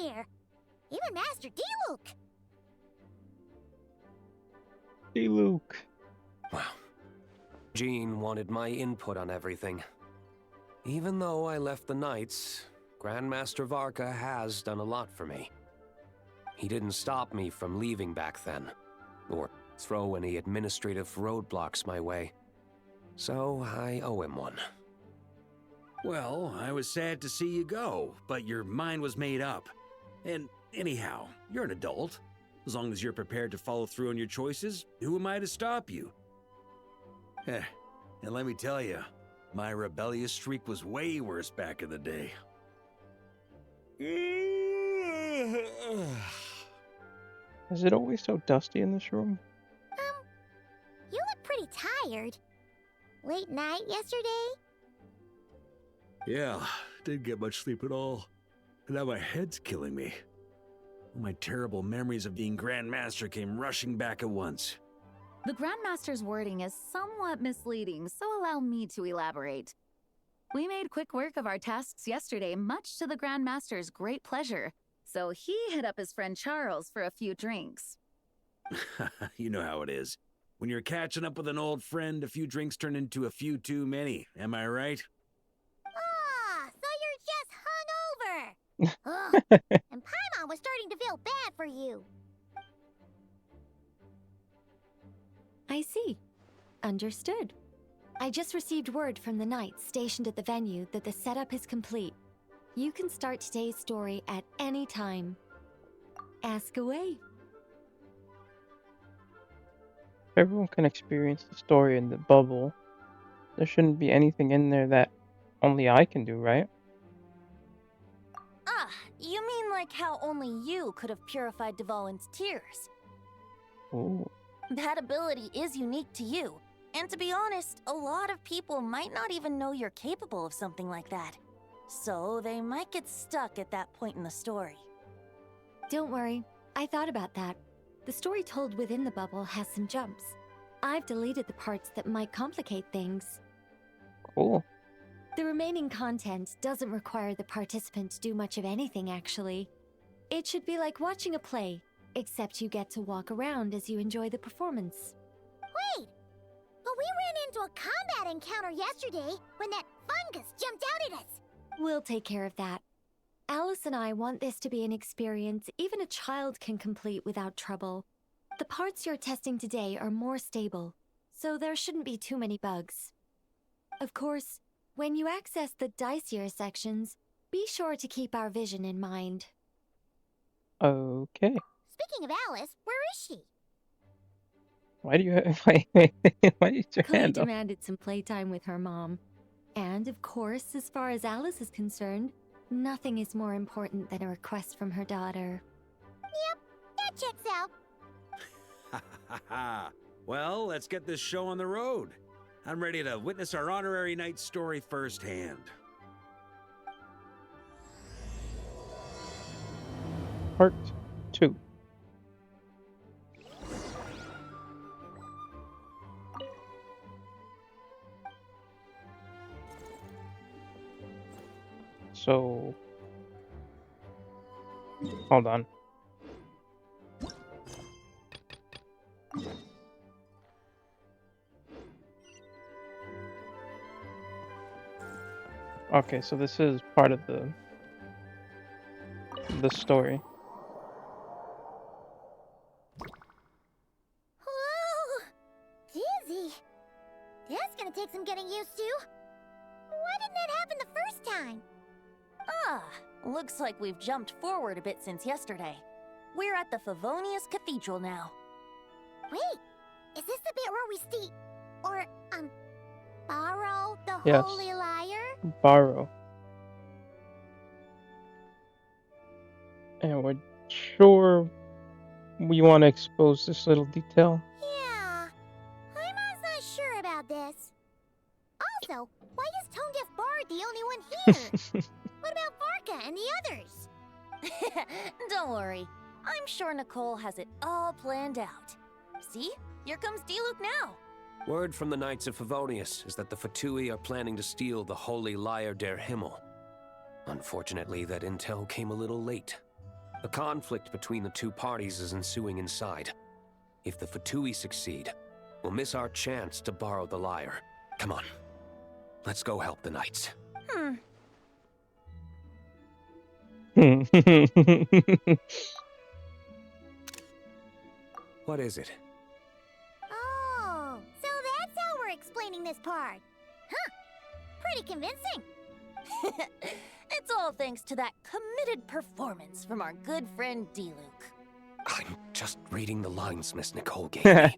here. Even Master D-Luke. D-Luke. Wow. Jean wanted my input on everything. Even though I left the Knights, Grandmaster Varka has done a lot for me. He didn't stop me from leaving back then, or throw any administrative roadblocks my way. So I owe him one. Well, I was sad to see you go, but your mind was made up. And anyhow, you're an adult. As long as you're prepared to follow through on your choices, who am I to stop you? And let me tell you, my rebellious streak was way worse back in the day. Is it always so dusty in this room? You look pretty tired. Late night yesterday? Yeah, didn't get much sleep at all. And now my head's killing me. All my terrible memories of being Grandmaster came rushing back at once. The Grandmaster's wording is somewhat misleading, so allow me to elaborate. We made quick work of our tasks yesterday, much to the Grandmaster's great pleasure, so he hit up his friend Charles for a few drinks. You know how it is. When you're catching up with an old friend, a few drinks turn into a few too many, am I right? Ah, so you're just hungover. Ugh. And Paimon was starting to feel bad for you. I see. Understood. I just received word from the Knights stationed at the venue that the setup is complete. You can start today's story at any time. Ask away. Everyone can experience the story in the bubble. There shouldn't be anything in there that only I can do, right? Ah, you mean like how only you could have purified Dvalin's tears? Ooh. That ability is unique to you. And to be honest, a lot of people might not even know you're capable of something like that. So they might get stuck at that point in the story. Don't worry, I thought about that. The story told within the bubble has some jumps. I've deleted the parts that might complicate things. Cool. The remaining content doesn't require the participant to do much of anything, actually. It should be like watching a play, except you get to walk around as you enjoy the performance. Wait! But we ran into a combat encounter yesterday when that fungus jumped out at us. We'll take care of that. Alice and I want this to be an experience even a child can complete without trouble. The parts you're testing today are more stable, so there shouldn't be too many bugs. Of course, when you access the dicier sections, be sure to keep our vision in mind. Okay. Speaking of Alice, where is she? Why do you why do you your Chloe hand up? demanded some playtime with her mom. And of course, as far as Alice is concerned, nothing is more important than a request from her daughter. Yep, that checks out. Ha ha ha. Well, let's get this show on the road. I'm ready to witness our honorary knight story firsthand. Part 2. So, hold on. Okay, so this is part of the story. Whoa! Dizzy. That's gonna take some getting used to. Why didn't that happen the first time? Ah, looks like we've jumped forward a bit since yesterday. We're at the Favonius Cathedral now. Wait, is this the bit where we borrow the Yes. Holy Lyre? Borrow. And we're sure we want to expose this little detail. Yeah, I'm not sure about this. Also, why is Tone Deaf Bard the only one here? What about Varka and the others? Don't worry. I'm sure Nicole has it all planned out. See? Here comes D-Luke now. Word from the Knights of Favonius is that the Fatui are planning to steal the Holy Lyre der Himmel. Unfortunately, that intel came a little late. A conflict between the two parties is ensuing inside. If the Fatui succeed, we'll miss our chance to borrow the lyre. Come on. Let's go help the knights. What is it? Oh, so that's how we're explaining this part. Huh. Pretty convincing. It's all thanks to that committed performance from our good friend D-Luke. I'm just reading the lines Miss Nicole gave me.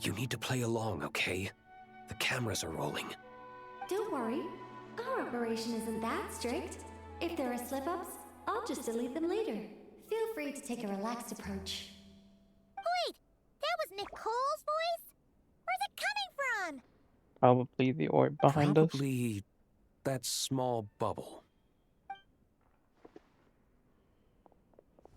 You need to play along, okay? The cameras are rolling. Don't worry. Our operation isn't that strict. If there are slip-ups, I'll just delete them later. Feel free to take a relaxed approach. Wait, that was Nicole's voice? Where's it coming from? Probably the orb behind us. Probably that small bubble.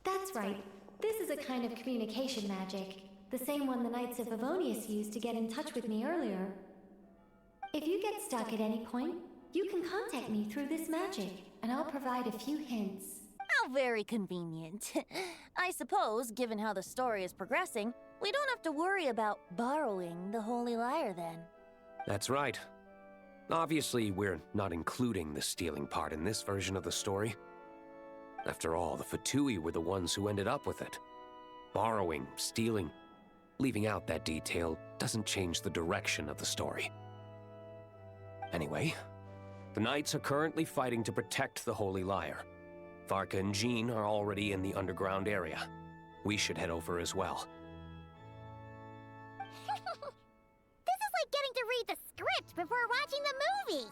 That's right. This is a kind of communication magic. The same one the Knights of Favonius used to get in touch with me earlier. If you get stuck at any point, you can contact me through this magic, and I'll provide a few hints. How very convenient. I suppose, given how the story is progressing, we don't have to worry about borrowing the Holy Lyre then. That's right. Obviously, we're not including the stealing part in this version of the story. After all, the Fatui were the ones who ended up with it. Borrowing, stealing, leaving out that detail doesn't change the direction of the story. Anyway, the Knights are currently fighting to protect the Holy Lyre. Varka and Jean are already in the underground area. We should head over as well. This is like getting to read the script before watching the movie.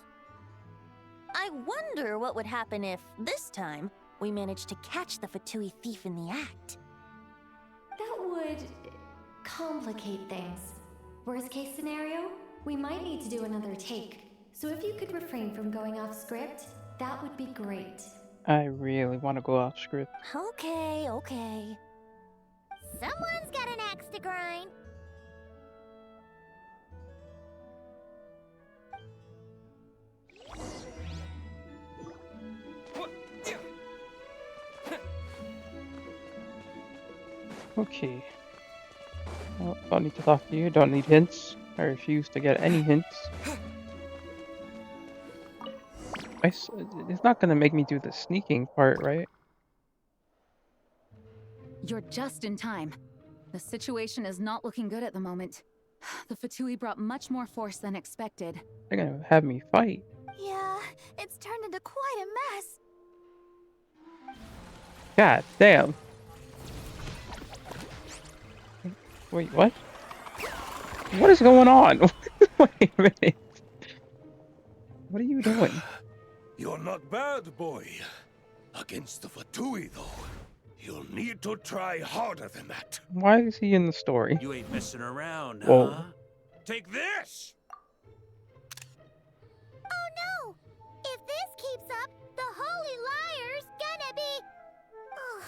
I wonder what would happen if, this time, we managed to catch the Fatui thief in the act. That would complicate things. Worst case scenario, we might need to do another take. So if you could refrain from going off script, that would be great. I really want to go off script. Okay, okay. Someone's got an axe to grind. Okay. Well, don't need to talk to you. Don't need hints. I refuse to get any hints. It's not gonna make me do the sneaking part, right? You're just in time. The situation is not looking good at the moment. The Fatui brought much more force than expected. They're gonna have me fight. Yeah, it's turned into quite a mess. God damn. Wait, what? What is going on? Wait a minute. What are you doing? You're not bad, boy. Against the Fatui, though, you'll need to try harder than that. Why is he in the story? You ain't messing around, Whoa. huh? Take this! Oh no! If this keeps up, the Holy Lyre's gonna be... Oh,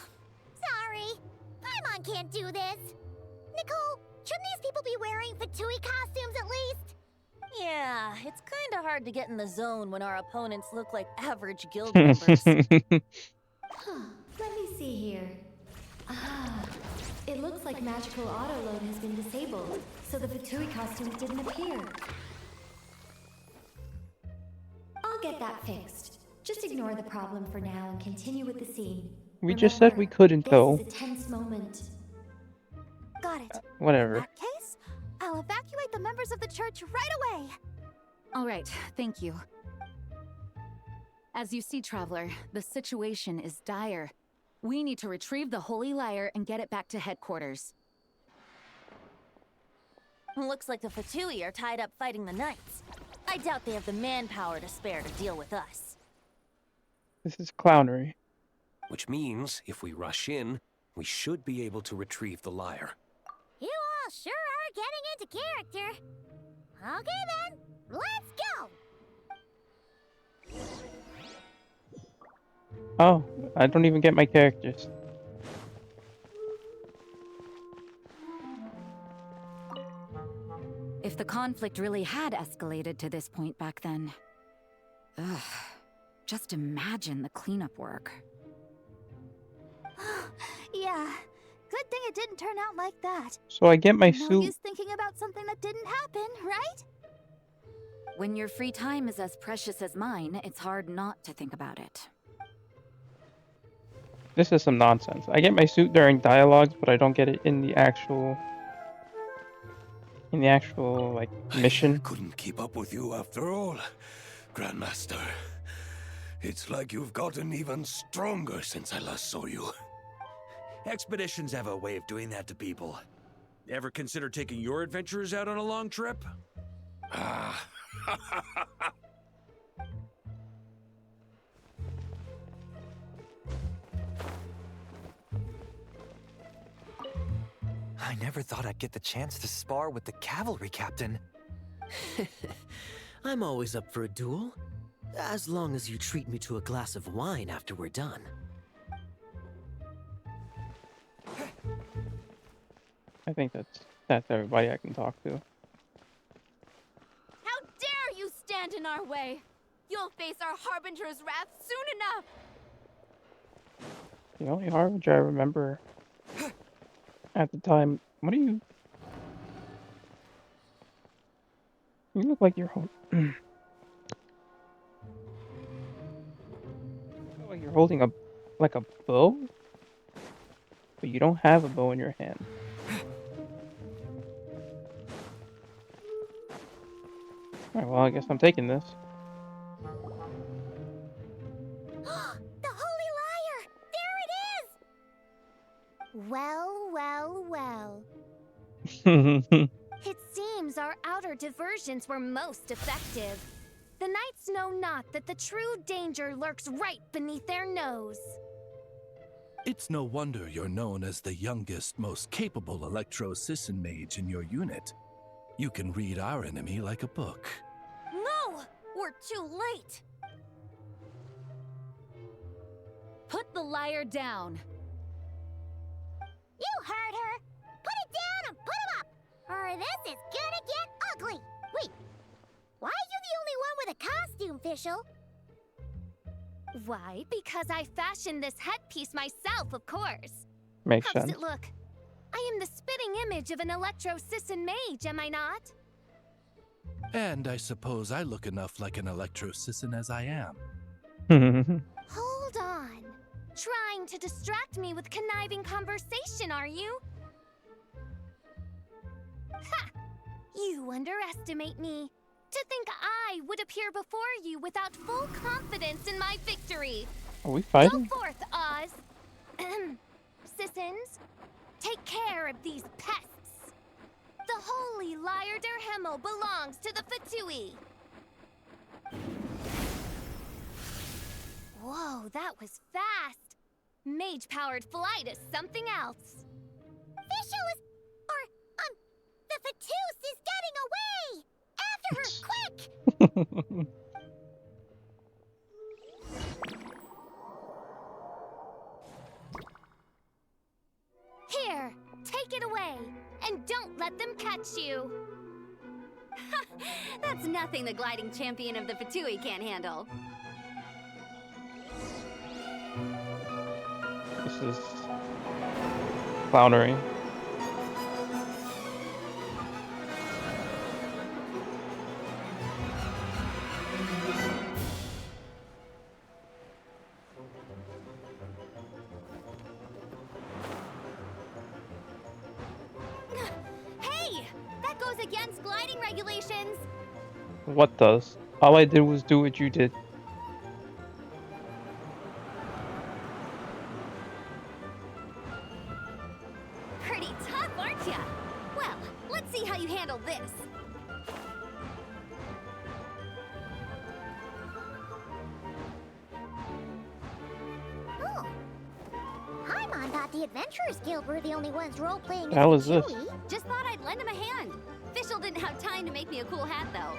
sorry. Paimon can't do this. Nicole, shouldn't these people be wearing Fatui costumes at least? Yeah, it's kinda hard to get in the zone when our opponents look like average guild members. Huh, let me see here. Ah, it looks like magical autoload has been disabled, so the Fatui costumes didn't appear. I'll get that fixed. Just ignore the problem for now and continue with the scene. We just said we couldn't this go. is a tense moment. Got it. Whatever. In that case, I'll evacuate the members of the church right away. All right, thank you. As you see, Traveler, the situation is dire. We need to retrieve the Holy Lyre and get it back to headquarters. Looks like the Fatui are tied up fighting the Knights. I doubt they have the manpower to spare to deal with us. This is clownery. Which means, if we rush in, we should be able to retrieve the lyre. You all sure are getting into character. Okay then, let's go! Oh, I don't even get my characters. If the conflict really had escalated to this point back then... Ugh. Just imagine the cleanup work. Good thing it didn't turn out like that. So I get my No suit. use thinking about something that didn't happen, right? When your free time is as precious as mine, it's hard not to think about it. This is some nonsense. I get my suit during dialogues, but I don't get it in the actual like mission. Couldn't keep up with you after all, Grandmaster. It's like you've gotten even stronger since I last saw you. Expeditions have a way of doing that to people. Ever consider taking your adventurers out on a long trip? Ah. I never thought I'd get the chance to spar with the cavalry captain. I'm always up for a duel, as long as you treat me to a glass of wine after we're done. I think that's everybody I can talk to. How dare you stand in our way! You'll face our Harbinger's wrath soon enough! The only Harbinger I remember at the time. What are you? You look like you're holding. You look like you're holding a bow, but you don't have a bow in your hand. Alright, well, I guess I'm taking this. The Holy Liar! There it is! Well, well, well. It seems our outer diversions were most effective. The knights know not that the true danger lurks right beneath their nose. It's no wonder you're known as the youngest, most capable Electro-Sisson mage in your unit. You can read our enemy like a book. No! We're too late! Put the liar down. You heard her! Put it down and put him up! Or this is gonna get ugly! Wait, why are you the only one with a costume, Fischl? Why, because I fashioned this headpiece myself, of course. Makes How sense. does it look? I am the spitting image of an Electro-Sisson mage, am I not? And I suppose I look enough like an Electro-Sisson as I am. Hold on. Trying to distract me with conniving conversation, are you? Ha! You underestimate me. To think I would appear before you without full confidence in my victory. Are we Go fighting? forth, Oz. Sissons, take care of these pests. The holy Liar der Himmel belongs to the Fatui. Whoa, that was fast. Mage-powered flight is something else. Fischl is... the Fatus is getting away! After her, quick! Here, take it away, and don't let them catch you. That's nothing the gliding champion of the Fatui can't handle. This is clownery. Hey! That goes against gliding regulations! What does? All I did was do what you did. Pretty tough, aren't ya? Well, let's see how you handle this. Oh. Paimon thought the Adventurers Guild were the only ones role-playing How as is this? Fatui. Just thought I'd lend him a hand. Fischl didn't have time to make me a cool hat, though.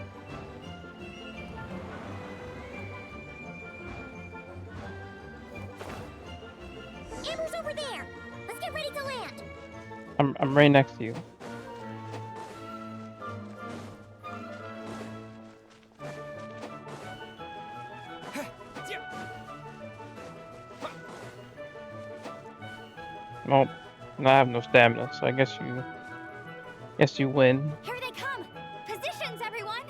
Amber's over there! Let's get ready to land! I'm right next to you. Nope. And I have no stamina, so I guess you win. Here they come! Positions, everyone!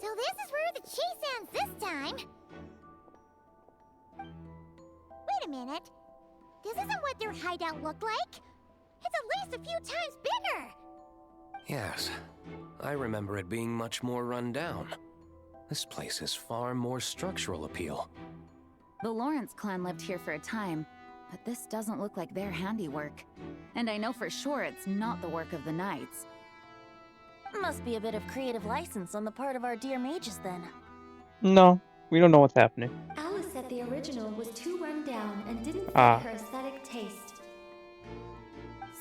So this is where the chase ends this time. Wait a minute. This isn't what their hideout looked like. It's at least a few times bigger. Yes, I remember it being much more run down. This place has far more structural appeal. The Lawrence clan lived here for a time, but this doesn't look like their handiwork. And I know for sure it's not the work of the knights. Must be a bit of creative license on the part of our dear mages then. No, we don't know what's happening. Alice said the original was too run down and didn't fit Ah. her aesthetic taste.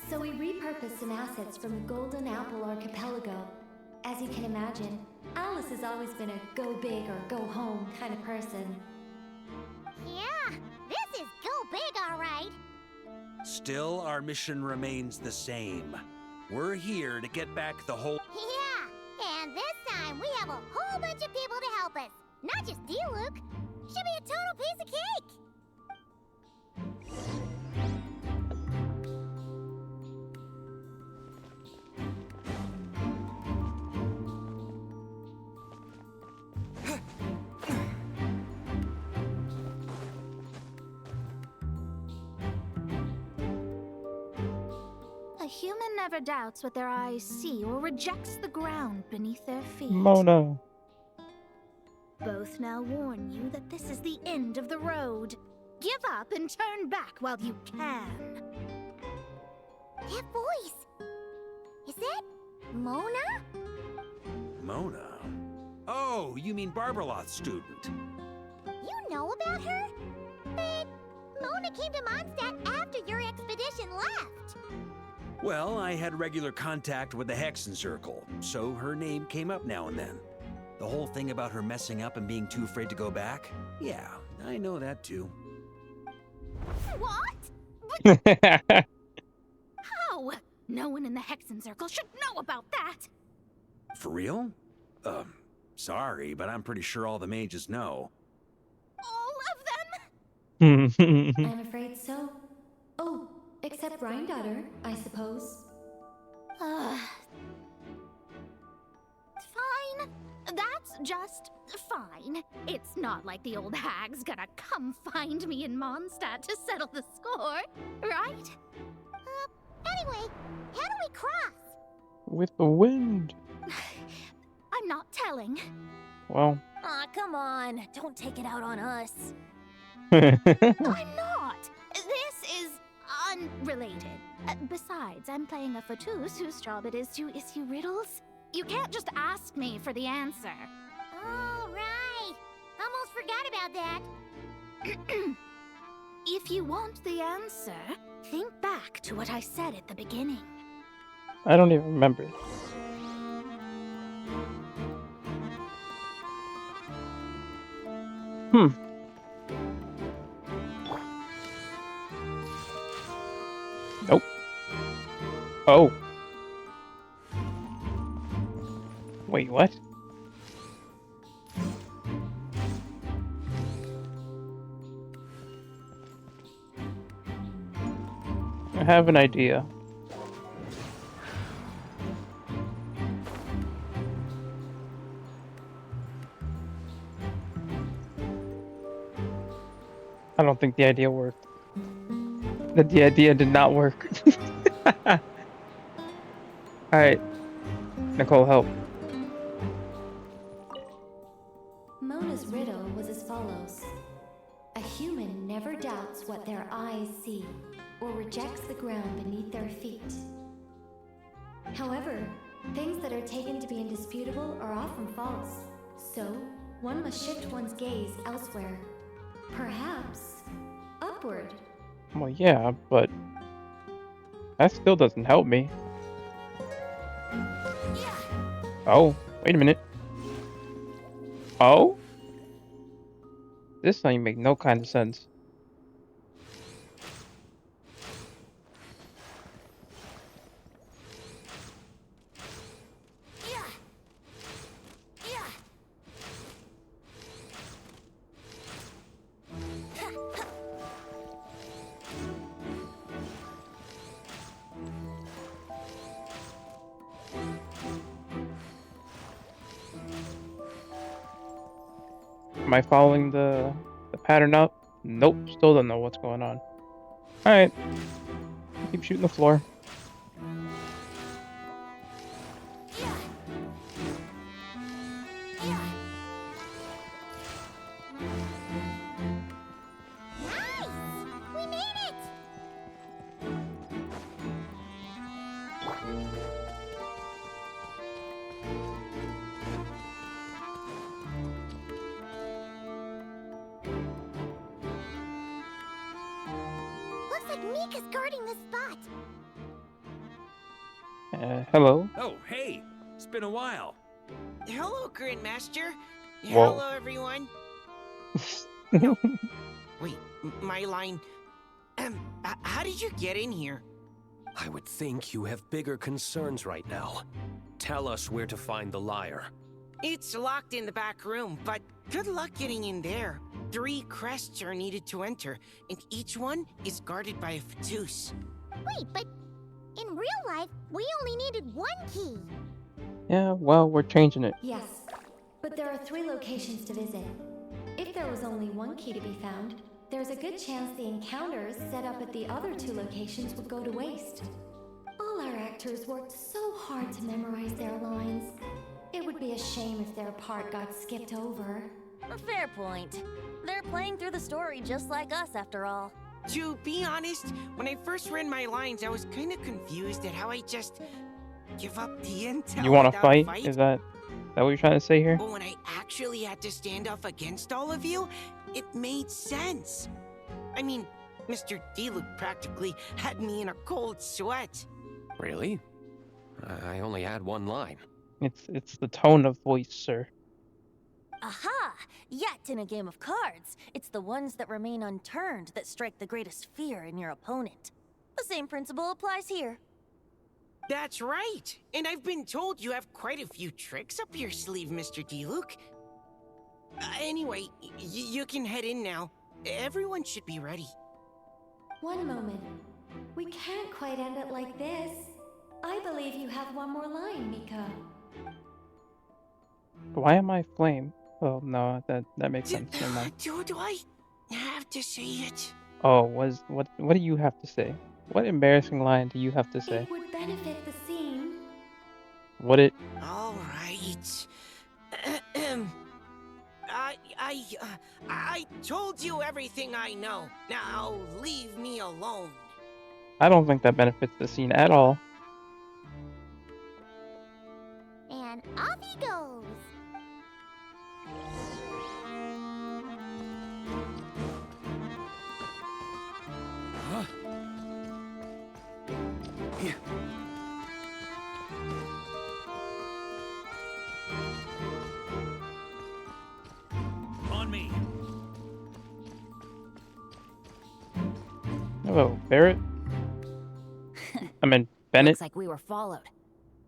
So we repurposed some assets from the Golden Apple Archipelago. As you can imagine, Alice has always been a go big or go home kind of person. Yeah, this is go big, all right. Still, our mission remains the same. We're here to get back the whole... Yeah, and this time we have a whole bunch of people to help us. Not just you, Luke. Should be a total piece of cake. A human never doubts what their eyes see or rejects the ground beneath their feet. Mona. Both now warn you that this is the end of the road. Give up and turn back while you can. That voice. Is it Mona? Mona? Oh, you mean Barbarloth's student. You know about her? But Mona came to Mondstadt after your expedition left. Well, I had regular contact with the Hexen Circle, so her name came up now and then. The whole thing about her messing up and being too afraid to go back? Yeah, I know that too. What? How? No one in the Hexen Circle should know about that. For real? Sorry, but I'm pretty sure all the mages know. All of them? I'm afraid so. Oh, except Rhindaughter, I suppose. Fine. That's just fine. It's not like the old hag's gonna come find me in Mondstadt to settle the score, right? Anyway, how do we cross? With the wind. I'm not telling. Well. Aw, come on. Don't take it out on us. I'm not. This is unrelated. Besides, I'm playing a fatus whose job it is to issue riddles. You can't just ask me for the answer. All right. Almost forgot about that. If you want the answer, think back to what I said at the beginning. I don't even remember. Nope. Oh. Wait, what? I have an idea. I don't think the idea worked. That the idea did not work. Alright. Nicole, help. Mona's riddle was as follows. A human never doubts what their eyes see, or rejects the ground beneath their feet. However, things that are taken to be indisputable are often false, so one must shift one's gaze elsewhere. Perhaps upward. Well, yeah, but that still doesn't help me. Oh, wait a minute. Oh? This don't even make no kind of sense. Am I following the pattern up? Nope, still don't know what's going on. Alright. Keep shooting the floor. Nice! We made it! Looks like Mika's guarding this spot. Hello? Oh, hey! It's been a while. Hello, Grandmaster. Whoa. Hello, everyone. Wait, my line. How did you get in here? I would think you have bigger concerns right now. Tell us where to find the lyre. It's locked in the back room, but good luck getting in there. 3 crests are needed to enter, and each one is guarded by a Fatus. Wait, but in real life, we only needed 1 key. Yeah, well, we're changing it. Yes, but there are 3 locations to visit. If there was only 1 key to be found, there's a good chance the encounters set up at the other 2 locations would go to waste. All our actors worked so hard to memorize their lines. It would be a shame if their part got skipped over. A fair point. They're playing through the story just like us, after all. To be honest, when I first read my lines, I was kind of confused at how I just give up the intel. You want to without a fight? Is that what you're trying to say here? But when I actually had to stand up against all of you, it made sense. I mean, Mr. Diluc practically had me in a cold sweat. Really? I only had 1 line. It's the tone of voice, sir. Aha! Yet in a game of cards, it's the ones that remain unturned that strike the greatest fear in your opponent. The same principle applies here. That's right. And I've been told you have quite a few tricks up your sleeve, Mr. Diluc. Anyway, you can head in now. Everyone should be ready. One moment. We can't quite end it like this. I believe you have 1 more line, Mika. Why am I flame? Oh no, that makes sense. Never mind. Do I have to say it? Oh, what do you have to say? What embarrassing line do you have to say? It would benefit the scene. Would it? All right. I told you everything I know. Now leave me alone. I don't think that benefits the scene at all. And off he goes. Huh? Yeah. On me. Hello, Barrett. I mean, Bennett. Looks like we were followed.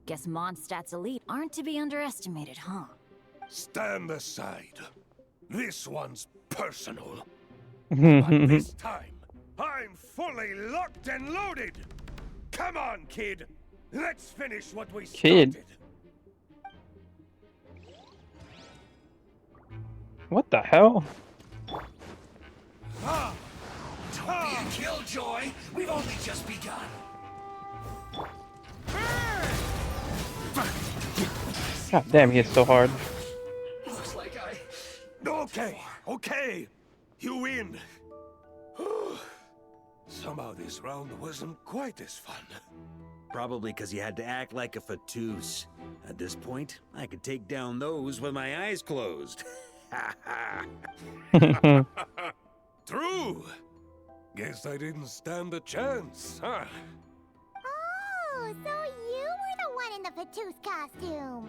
Guess Mondstadt's elite aren't to be underestimated, huh? Stand aside. This one's personal. But this time, I'm fully locked and loaded. Come on, kid. Let's finish what we started. What the hell? Don't be a killjoy. We've only just begun. God damn, he hits so hard. Looks like I... Okay. You win. Somehow this round wasn't quite as fun. Probably because you had to act like a Fatus. At this point, I could take down those with my eyes closed. True. Guess I didn't stand a chance, huh? Oh, so you were the one in the Fatus costume.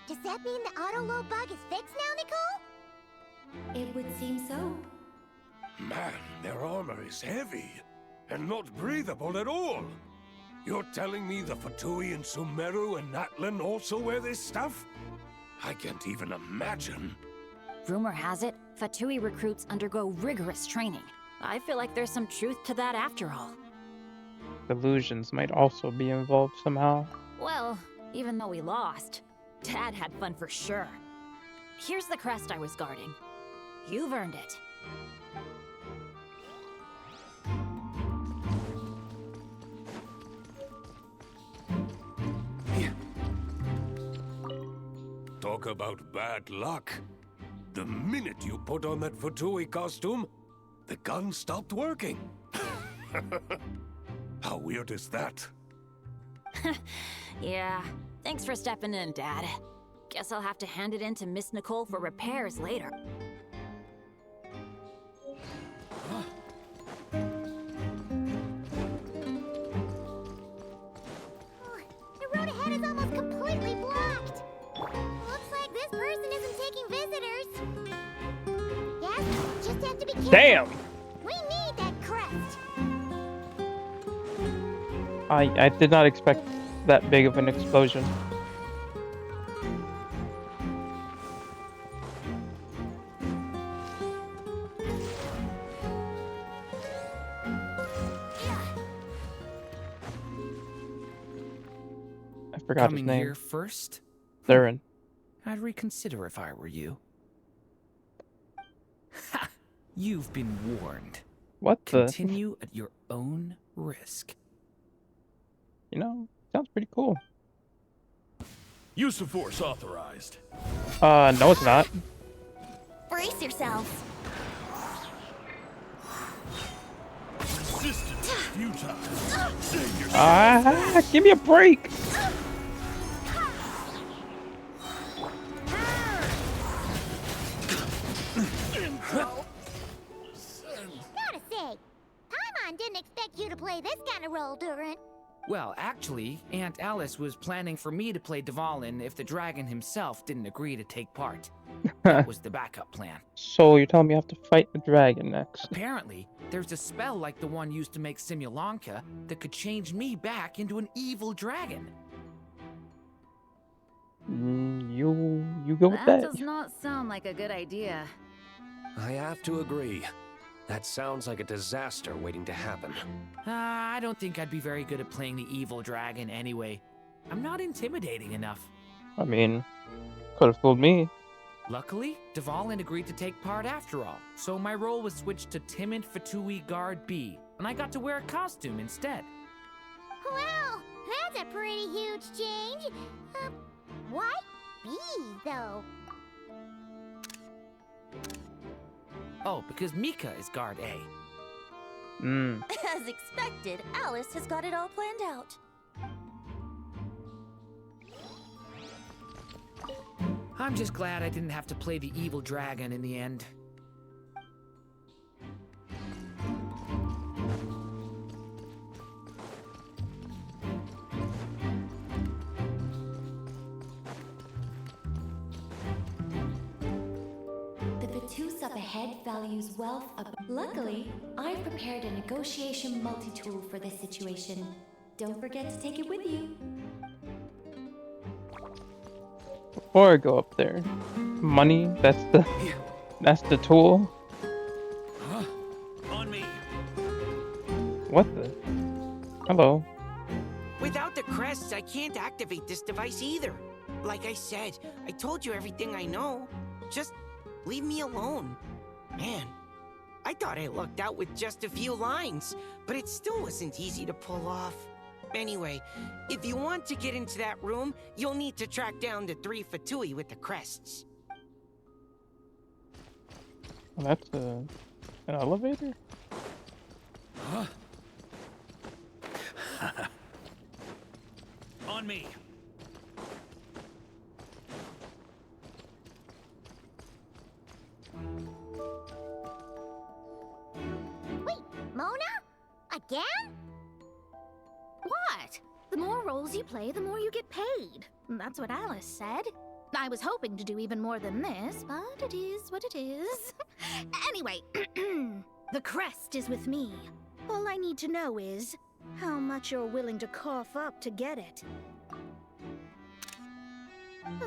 Does that mean the auto-low bug is fixed now, Nicole? It would seem so. Man, their armor is heavy and not breathable at all. You're telling me the Fatui and Sumeru and Natlan also wear this stuff? I can't even imagine. Rumor has it, Fatui recruits undergo rigorous training. I feel like there's some truth to that after all. Illusions might also be involved somehow. Well, even though we lost, Dad had fun for sure. here's the crest I was guarding. You've earned it. Talk about bad luck. The minute you put on that Fatui costume, the gun stopped working. How weird is that? Yeah, thanks for stepping in, Dad. Guess I'll have to hand it in to Miss Nicole for repairs later. The road ahead is almost completely blocked. Looks like this person isn't taking visitors. Yes, just have to be careful. Damn! We need that crest. I did not expect that big of an explosion. I forgot his Coming name. here first? Theron. I'd reconsider if I were you. Ha! You've been warned. What the? Continue at your own risk. You know, sounds pretty cool. Use of force authorized. No, it's not. Brace yourselves. Resistance is futile. Save yourself. Ah, give me a break. Gotta say, Paimon didn't expect you to play this kind of role, Durin. Well, actually, Aunt Alice was planning for me to play Dvalin if the dragon himself didn't agree to take part. That was the backup plan. So you're telling me I have to fight the dragon next? Apparently, there's a spell like the one used to make Simulanka that could change me back into an evil dragon. You go with That that. does not sound like a good idea. I have to agree. That sounds like a disaster waiting to happen. I don't think I'd be very good at playing the evil dragon anyway. I'm not intimidating enough. I mean, could have fooled me. Luckily, Dvalin agreed to take part after all, so my role was switched to Timid Fatui Guard B, and I got to wear a costume instead. Wow, that's a pretty huge change. Why B, though? Oh, because Mika is Guard A. As expected, Alice has got it all planned out. I'm just glad I didn't have to play the evil dragon in the end. The Vatus up ahead values wealth Luckily, I've prepared a negotiation multi-tool for this situation. Don't forget to take it with you. Before I go up there, money, that's the tool. On me. What the? Hello. Without the crests, I can't activate this device either. Like I said, I told you everything I know. Just leave me alone. Man, I thought I lucked out with just a few lines, but it still wasn't easy to pull off. Anyway, if you want to get into that room, you'll need to track down the 3 Fatui with the crests. Well, that's an elevator? Huh? On me. Wait, Mona? Again? What? The more roles you play, the more you get paid. That's what Alice said. I was hoping to do even more than this, but it is what it is. Anyway, the crest is with me. All I need to know is how much you're willing to cough up to get it.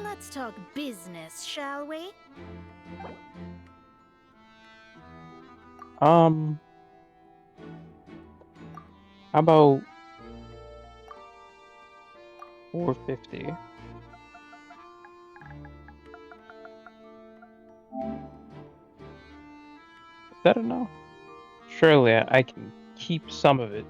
Let's talk business, shall we? How about 450? that enough? Surely I can keep some of it.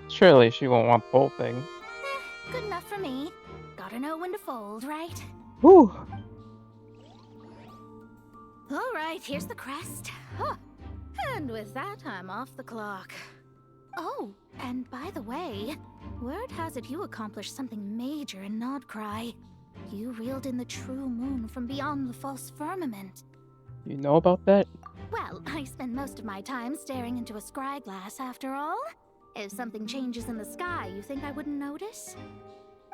Surely she won't want the whole thing. Good enough for me. Gotta know when to fold, right? Whew. All right, here's the crest. Huh. And with that, I'm off the clock. Oh, and by the way, word has it you accomplished something major in Nod Krai. You reeled in the true moon from beyond the false firmament. You know about that? Well, I spend most of my time staring into a scry glass after all. If something changes in the sky, you think I wouldn't notice?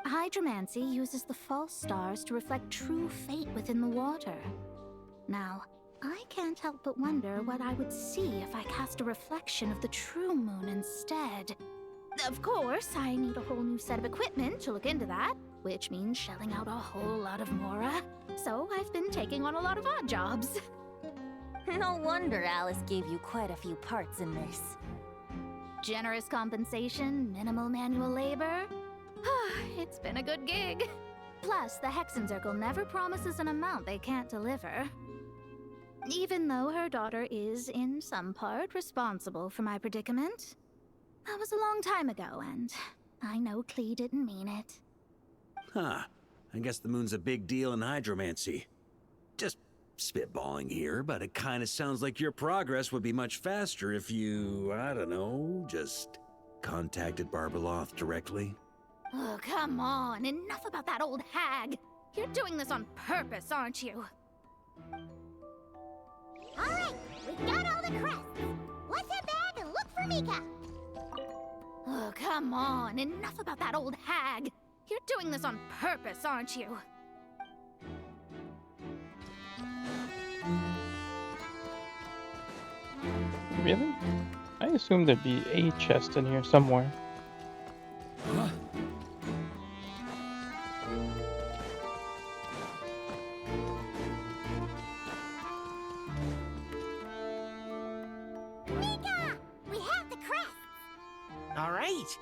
Hydromancy uses the false stars to reflect true fate within the water. Now, I can't help but wonder what I would see if I cast a reflection of the true moon instead. Of course, I need a whole new set of equipment to look into that, which means shelling out a whole lot of mora. So I've been taking on a lot of odd jobs. No wonder Alice gave you quite a few parts in this. Generous compensation, minimal manual labor. It's been a good gig. Plus, the Hexen Circle never promises an amount they can't deliver. Even though her daughter is, in some part, responsible for my predicament. That was a long time ago, and I know Klee didn't mean it. Huh. I guess the moon's a big deal in hydromancy. Just spitballing here, but it kind of sounds like your progress would be much faster if you, I don't know, just contacted Barbeloth directly. Oh, come on. Enough about that old hag. You're doing this on purpose, aren't you? All right, we got all the crests. Let's head back and look for Mika. Oh, come on. Enough about that old hag. You're doing this on purpose, aren't you? Really? I assumed there'd be a chest in here somewhere. Mika! We have the crests! All right.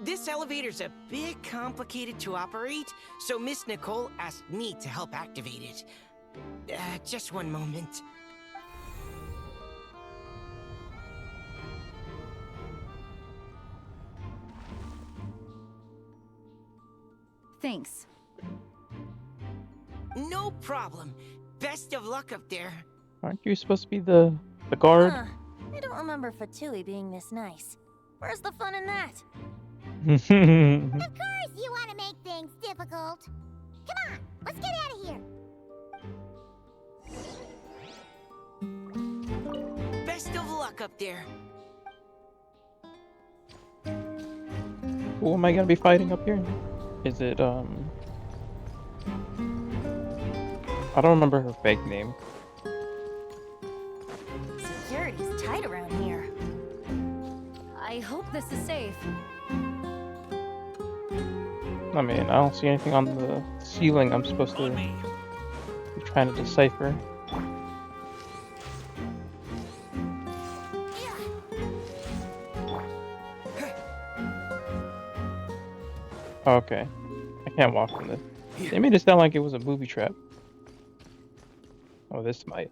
This elevator's a bit complicated to operate, so Miss Nicole asked me to help activate it. Just one moment. Thanks. No problem. Best of luck up there. Aren't you supposed to be the guard? Huh. I don't remember Fatui being this nice. Where's the fun in that? Of course you want to make things difficult. Come on, let's get out of here. Best of luck up there. Who am I gonna be fighting up here? Is it, I don't remember her fake name. Security's tight around here. I hope this is safe. I mean, I don't see anything on the ceiling I'm supposed to be trying to decipher. Okay. I can't walk from this. They made it sound like it was a booby trap. Oh, this might.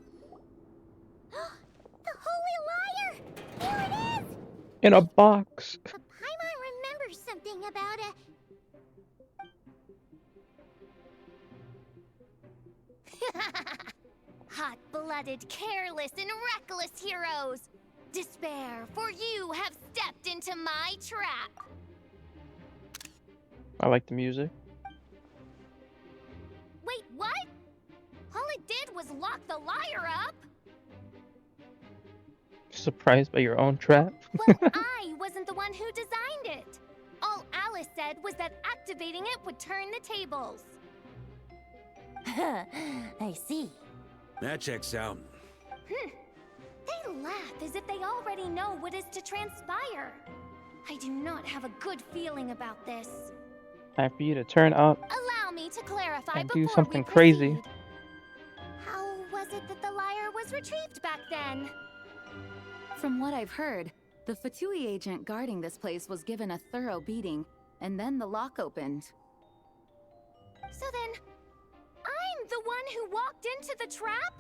The Holy Liar! Here it is! In a box! Paimon remembers something about a... Hot-blooded, careless, and reckless heroes! Despair, for you have stepped into my trap! I like the music. Wait, what? All it did was lock the liar up? Surprised by your own trap? Well, I wasn't the one who designed it. All Alice said was that activating it would turn the tables. I see. That checks out. They laugh as if they already know what is to transpire. I do not have a good feeling about this. Time for you to turn up Allow me to clarify and before do something we crazy. proceed. How was it that the liar was retrieved back then? From what I've heard, the Fatui agent guarding this place was given a thorough beating, and then the lock opened. So then, I'm the one who walked into the trap?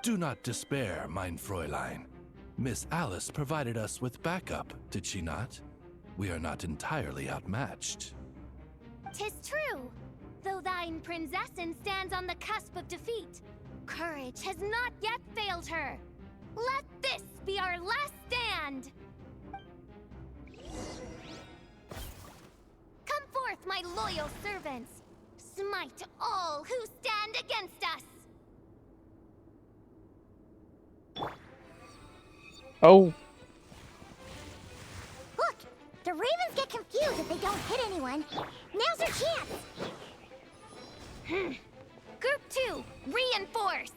Do not despair, mein Fräulein. Miss Alice provided us with backup, did she not? We are not entirely outmatched. 'Tis true, though thine princessin stands on the cusp of defeat. Courage has not yet failed her. Let this be our last stand! Come forth, my loyal servants! Smite all who stand against us! Oh. Look! The ravens get confused if they don't hit anyone. Now's our chance! Group 2, reinforce!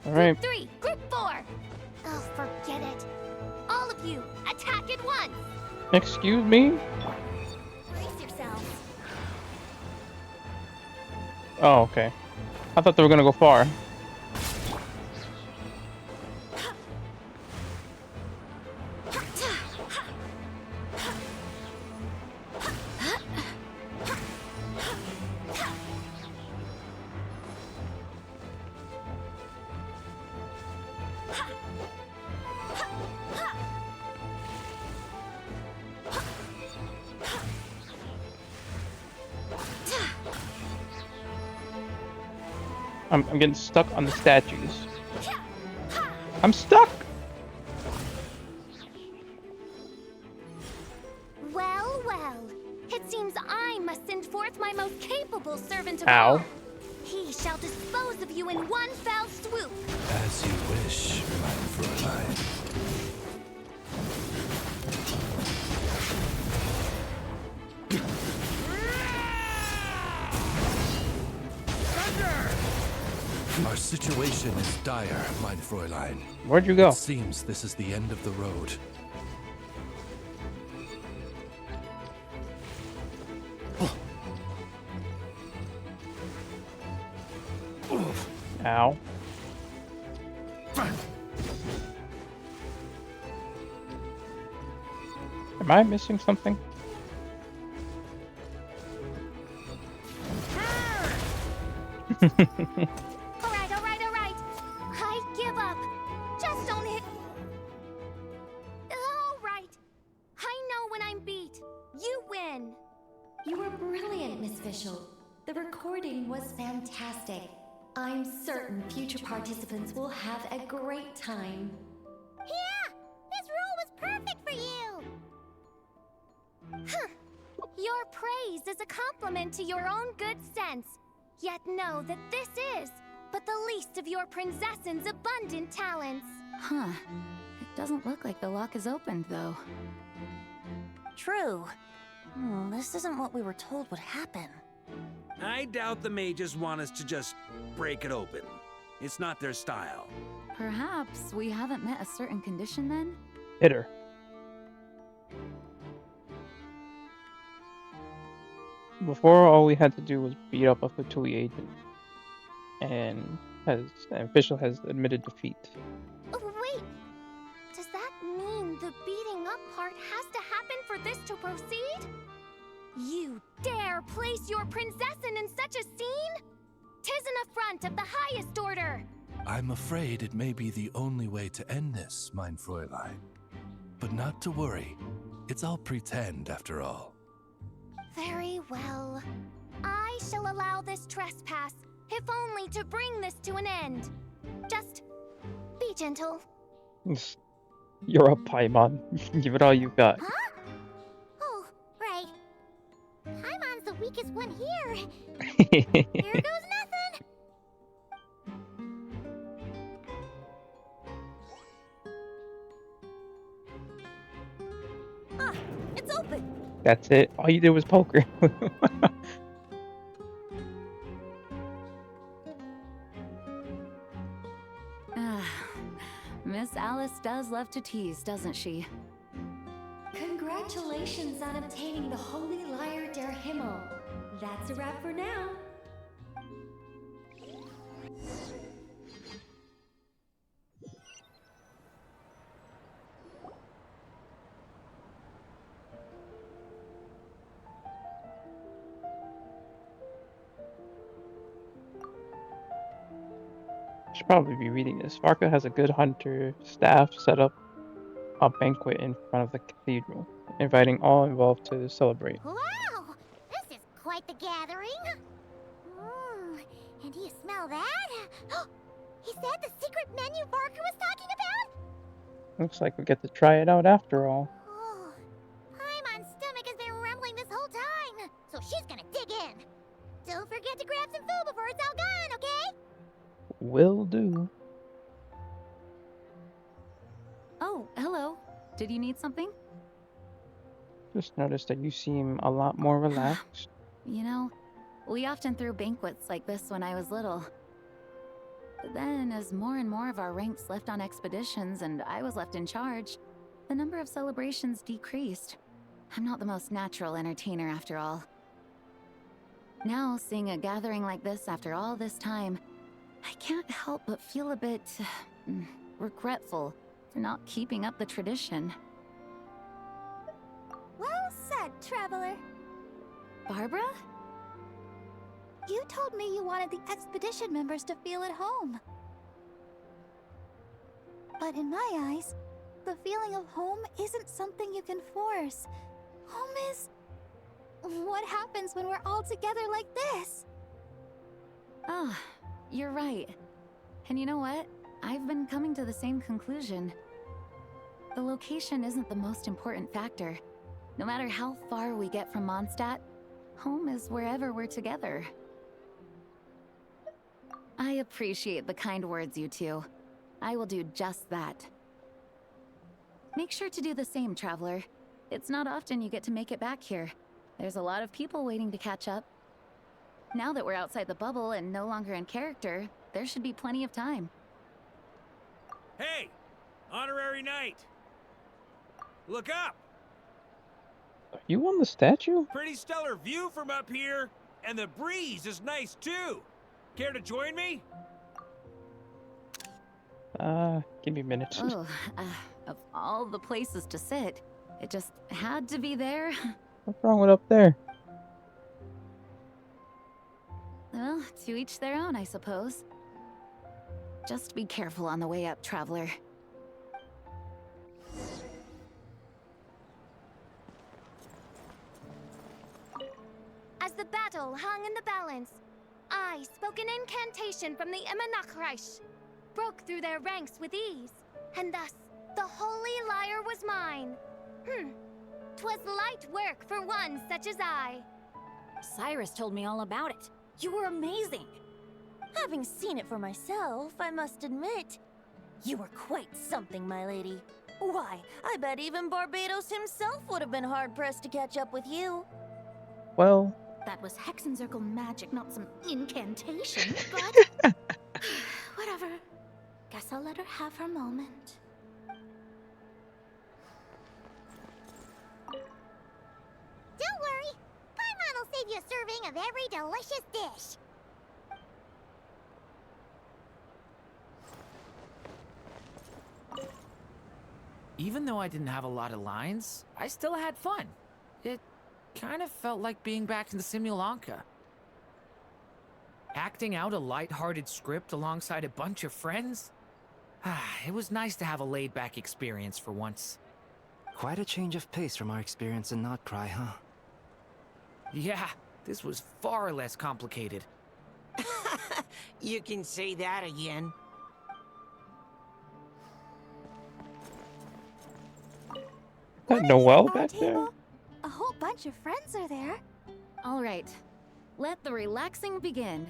All right. Group 3, Group 4! Oh, forget it. All of you, attack at once! Excuse me? Brace yourselves. Oh, okay. I thought they were gonna go far. I'm getting stuck on the statues. I'm stuck! Well, well. It seems I must send forth my most capable servant of Ow. all. He shall dispose of you in one fell swoop. As you wish, mein Fräulein. Our situation is dire, mein Fräulein. Where'd you go? It seems this is the end of the road. Ow. Am I missing something? Alright, alright, alright. I give up. Just don't hit. Alright. I know when I'm beat. You win. You were brilliant, Miss Fischl. The recording was fantastic. I'm certain future participants will have a great time. Yeah! This role was perfect for you! Huh. Your praise is a compliment to your own good sense. Yet know that this is but the least of your princessin's abundant talents. Huh. It doesn't look like the lock is opened, though. True. This isn't what we were told would happen. I doubt the mages want us to just break it open. It's not their style. Perhaps we haven't met a certain condition then? Hit her. Before, all we had to do was beat up a Fatui agent. And Fischl has admitted defeat. Oh, wait! Does that mean the beating up part has to happen for this to proceed? You dare place your princessin in such a scene? 'Tis an affront of the highest order! I'm afraid it may be the only way to end this, mein Fräulein. But not to worry. It's all pretend, after all. Very well. I shall allow this trespass, if only to bring this to an end. Just be gentle. You're up, Paimon. Give it all you got. Huh? Oh, right. Paimon's the weakest one here. Here goes nothing. Ah, it's open. that's it. All you did was poker. Miss Alice does love to tease, doesn't she? Congratulations on obtaining the Holy Lyre der Himmel. That's a wrap for now. Should probably be reading this. Varka has a good hunter staff set up a banquet in front of the cathedral, inviting all involved to celebrate. Wow! This is quite the gathering. And do you smell that? Is that the secret menu Barker was talking about? Looks like we get to try it out after all. Oh, Paimon's stomach has been rumbling this whole time, so she's gonna dig in. Don't forget to grab some food before it's all gone, okay? Will do. Oh, hello. Did you need something? Just noticed that you seem a lot more relaxed. You know, we often threw banquets like this when I was little. But then, as more and more of our ranks left on expeditions and I was left in charge, the number of celebrations decreased. I'm not the most natural entertainer after all. Now, seeing a gathering like this after all this time, I can't help but feel a bit regretful for not keeping up the tradition. Well said, Traveler. Barbara? You told me you wanted the expedition members to feel at home. But in my eyes, the feeling of home isn't something you can force. Home is... what happens when we're all together like this? Ah, you're right. And you know what? I've been coming to the same conclusion. The location isn't the most important factor. No matter how far we get from Mondstadt, home is wherever we're together. I appreciate the kind words, you two. I will do just that. Make sure to do the same, Traveler. It's not often you get to make it back here. There's a lot of people waiting to catch up. Now that we're outside the bubble and no longer in character, there should be plenty of time. Hey! Honorary Knight! Look up! Are you on the statue? Pretty stellar view from up here, and the breeze is nice too. Care to join me? Give me a minute. Oh, of all the places to sit, it just had to be there. What's wrong with up there? Well, to each their own, I suppose. Just be careful on the way up, Traveler. As the battle hung in the balance, I spoke an incantation from the Emanachreich, broke through their ranks with ease, and thus the Holy Lyre was mine. 'Twas light work for one such as I. Cyrus told me all about it. You were amazing. Having seen it for myself, I must admit, you were quite something, my lady. Why, I bet even Barbados himself would have been hard-pressed to catch up with you. Well... That was Hexencircle magic, not some incantation, but... whatever. Guess I'll let her have her moment. Don't worry. Paimon will save you a serving of every delicious dish. Even though I didn't have a lot of lines, I still had fun. It kind of felt like being back in the Simulanka. Acting out a light-hearted script alongside a bunch of friends? It was nice to have a laid-back experience for once. Quite a change of pace from our experience in Nod Krai, huh? Yeah, this was far less complicated. You can say that again. That Noelle back there? A whole bunch of friends are there. All right, let the relaxing begin.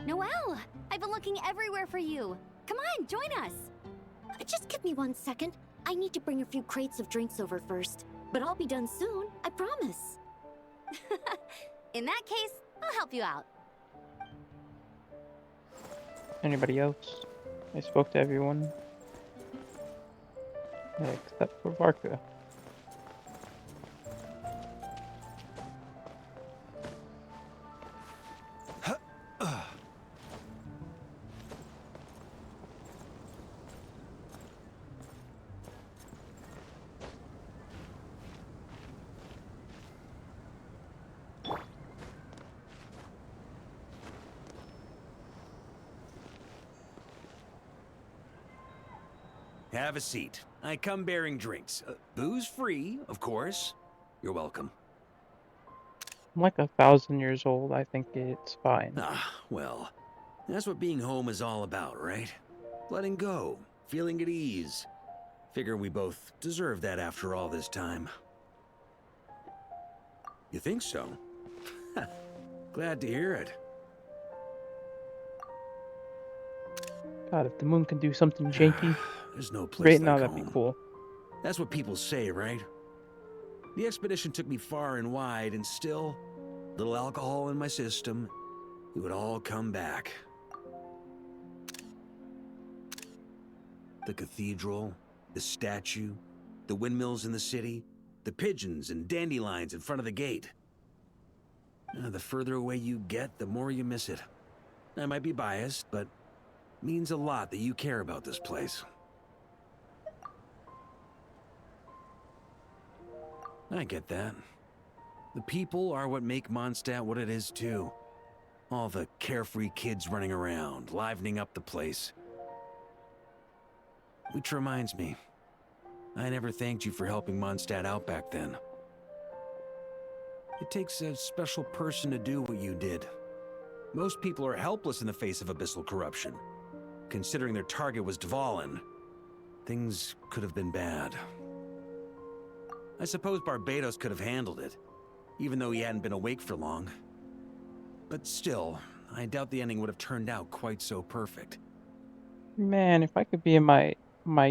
Noelle, I've been looking everywhere for you. Come on, join us. Just give me 1 second. I need to bring a few crates of drinks over first, but I'll be done soon, I promise. In that case, I'll help you out. Anybody else? I spoke to everyone. Except for Varka. Have a seat. I come bearing drinks. Booze free, of course. You're welcome. I'm like 1,000 years old. I think it's fine. Ah, well, that's what being home is all about, right? Letting go, feeling at ease. Figure we both deserve that after all this time. You think so? Glad to hear it. God, if the moon can do something janky, There's no place right like now, that'd home. be cool. That's what people say, right? The expedition took me far and wide, and still, little alcohol in my system, it would all come back. The cathedral, the statue, the windmills in the city, the pigeons and dandelions in front of the gate. The further away you get, the more you miss it. I might be biased, but it means a lot that you care about this place. I get that. The people are what make Mondstadt what it is, too. All the carefree kids running around, livening up the place. Which reminds me, I never thanked you for helping Mondstadt out back then. It takes a special person to do what you did. Most people are helpless in the face of abyssal corruption. Considering their target was Dvalin, things could have been bad. I suppose Barbados could have handled it, even though he hadn't been awake for long. But still, I doubt the ending would have turned out quite so perfect. Man, if I could be in my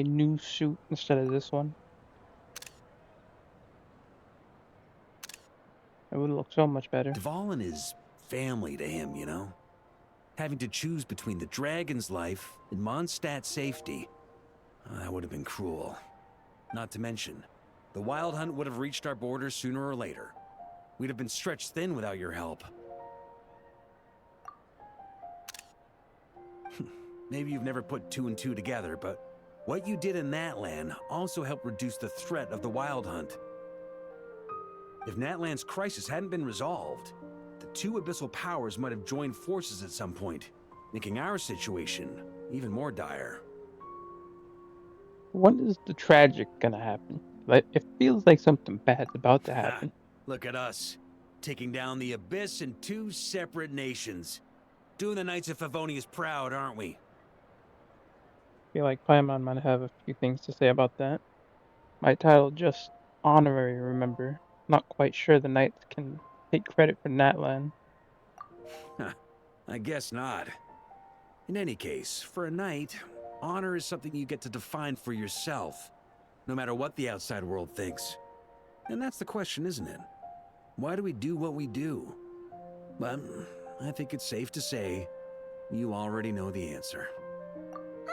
new suit instead of this one, it would look so much better. Dvalin is family to him, you know? Having to choose between the dragon's life and Mondstadt's safety, that would have been cruel. Not to mention, the Wild Hunt would have reached our borders sooner or later. We'd have been stretched thin without your help. Maybe you've never put two and two together, but what you did in Natlan also helped reduce the threat of the Wild Hunt. If Natlan's crisis hadn't been resolved, the two abyssal powers might have joined forces at some point, making our situation even more dire. When is the tragic gonna happen? Like, it feels like something bad's about to happen. Look at us, taking down the Abyss in two separate nations. Doing the Knights of Favonius proud, aren't we? I feel like Paimon might have a few things to say about that. My title just honorary, remember. Not quite sure the Knights can take credit for Natlan. I guess not. In any case, for a knight, honor is something you get to define for yourself, no matter what the outside world thinks. And that's the question, isn't it? Why do we do what we do? Well, I think it's safe to say you already know the answer.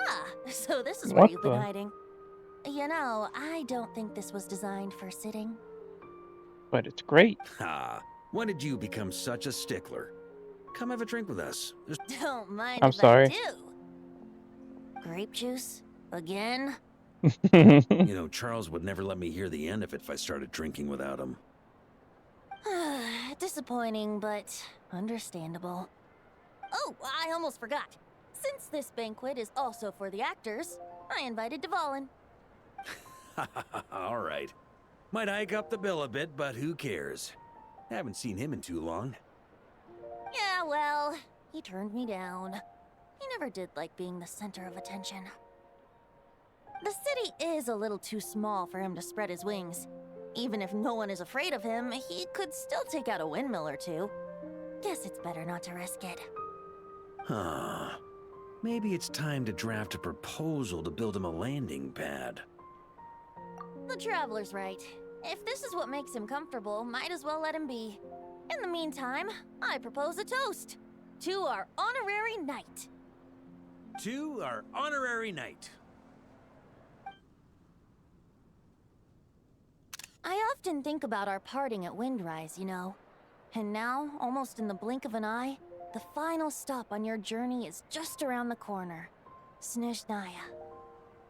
Ah, so this is where What you've been the- hiding. You know, I don't think this was designed for sitting. But it's great. Ah, when did you become such a stickler? Come have a drink with us. Don't mind I'm if sorry. I do. Grape juice? Again? You know, Charles would never let me hear the end of it if I started drinking without him. Disappointing, but understandable. Oh, I almost forgot. Since this banquet is also for the actors, I invited Dvalin. All right. Might hike up the bill a bit, but who cares? Haven't seen him in too long. Yeah, well, he turned me down. He never did like being the center of attention. The city is a little too small for him to spread his wings. Even if no one is afraid of him, he could still take out a windmill or two. Guess it's better not to risk it. Maybe it's time to draft a proposal to build him a landing pad. The Traveler's right. If this is what makes him comfortable, might as well let him be. In the meantime, I propose a toast to our honorary knight. To our honorary knight. I often think about our parting at Windrise, you know. And now, almost in the blink of an eye, the final stop on your journey is just around the corner. Snezhnaya.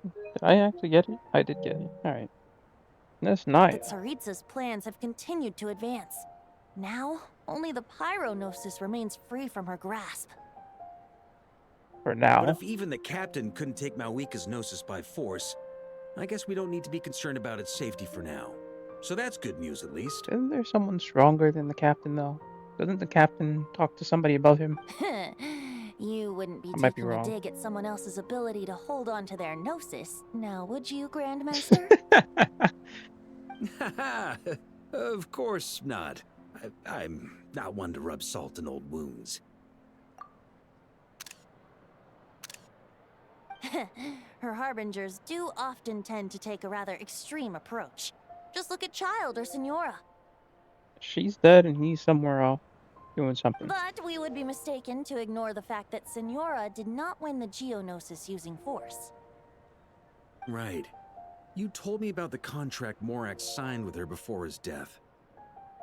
Did I actually get it? I did get it. Alright. That's nice. The Tsaritsa's plans have continued to advance. Now, only the Pyronosis remains free from her grasp. For now. But if even the captain couldn't take Malwika's Gnosis by force, I guess we don't need to be concerned about its safety for now. So that's good news, at least. Isn't there someone stronger than the captain, though? Doesn't the captain talk to somebody above him? You wouldn't be I might be taking a wrong. dig at someone else's ability to hold on to their Gnosis, now would you, Grandmaster? Of course not. I'm not one to rub salt in old wounds. Her harbingers do often tend to take a rather extreme approach. Just look at Child or Senora. She's dead and he's somewhere else doing something. But we would be mistaken to ignore the fact that Senora did not win the Geonosis using force. Right. You told me about the contract Morax signed with her before his death.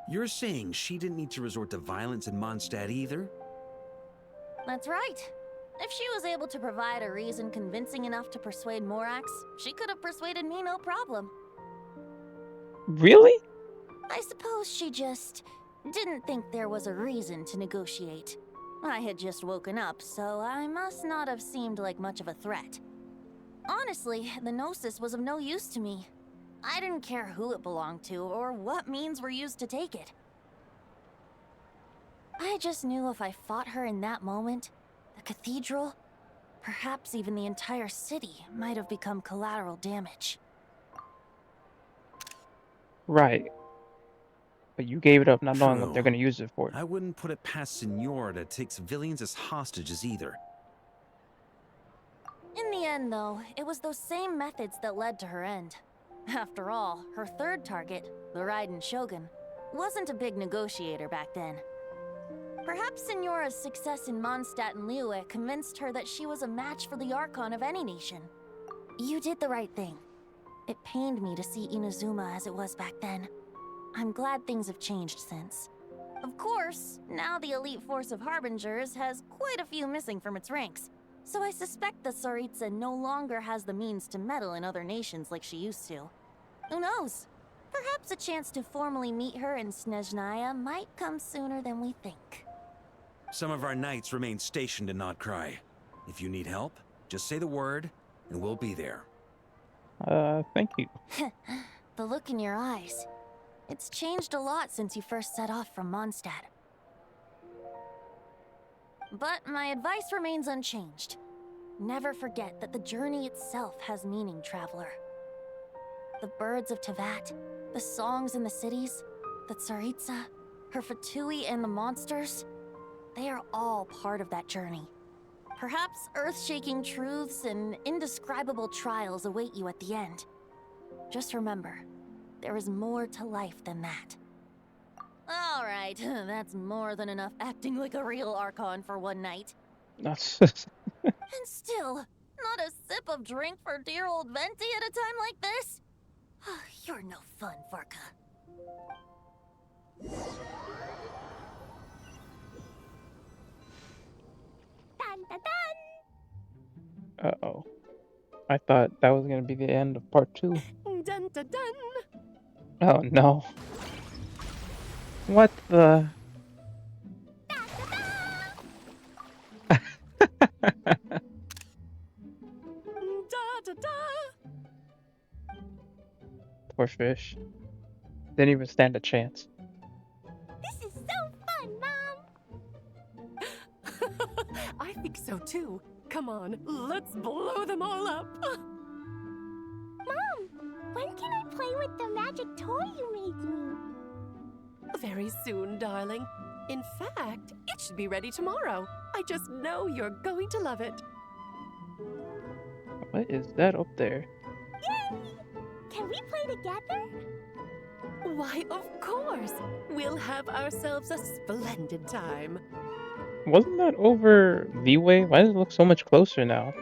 You're saying she didn't need to resort to violence in Mondstadt either? That's right. If she was able to provide a reason convincing enough to persuade Morax, she could have persuaded me no problem. Really? I suppose she just didn't think there was a reason to negotiate. I had just woken up, so I must not have seemed like much of a threat. Honestly, the Gnosis was of no use to me. I didn't care who it belonged to or what means were used to take it. I just knew if I fought her in that moment, the cathedral, perhaps even the entire city, might have become collateral damage. Right. But you gave it up not knowing what True. they're going to use it for. I wouldn't put it past Senora to take civilians as hostages either. In the end, though, it was those same methods that led to her end. After all, her third target, the Raiden Shogun, wasn't a big negotiator back then. Perhaps Senora's success in Mondstadt and Liyue convinced her that she was a match for the Archon of any nation. You did the right thing. It pained me to see Inazuma as it was back then. I'm glad things have changed since. Of course, now the elite force of Harbingers has quite a few missing from its ranks, so I suspect the Tsaritsa no longer has the means to meddle in other nations like she used to. Who knows? Perhaps a chance to formally meet her in Snezhnaya might come sooner than we think. Some of our knights remain stationed in Nod Krai. If you need help, just say the word, and we'll be there. Thank you. The look in your eyes. It's changed a lot since you first set off from Mondstadt. But my advice remains unchanged. Never forget that the journey itself has meaning, traveler. The birds of Tevat, the songs in the cities, the Tsaritsa, her Fatui and the monsters, they are all part of that journey. Perhaps earth-shaking truths and indescribable trials await you at the end. Just remember, there is more to life than that. All right, that's more than enough acting like a real Archon for one night. That's And still, not a sip of drink for dear old Venti at a time like this? You're no fun, Varka. Dun dun dun! Uh-oh. I thought that was going to be the end of part 2. Dun dun dun! Oh, no. What the... Da da da! Poor fish. Didn't even stand a chance. This is so fun, Mom! I think so too. Come on, let's blow them all up. Mom, when can I play with the magic toy you made me? Very soon, darling. In fact, it should be ready tomorrow. I just know you're going to love it. What is that up there? Yay! Can we play together? Why, of course. We'll have ourselves a splendid time. Wasn't that over the way? Why does it look so much closer now?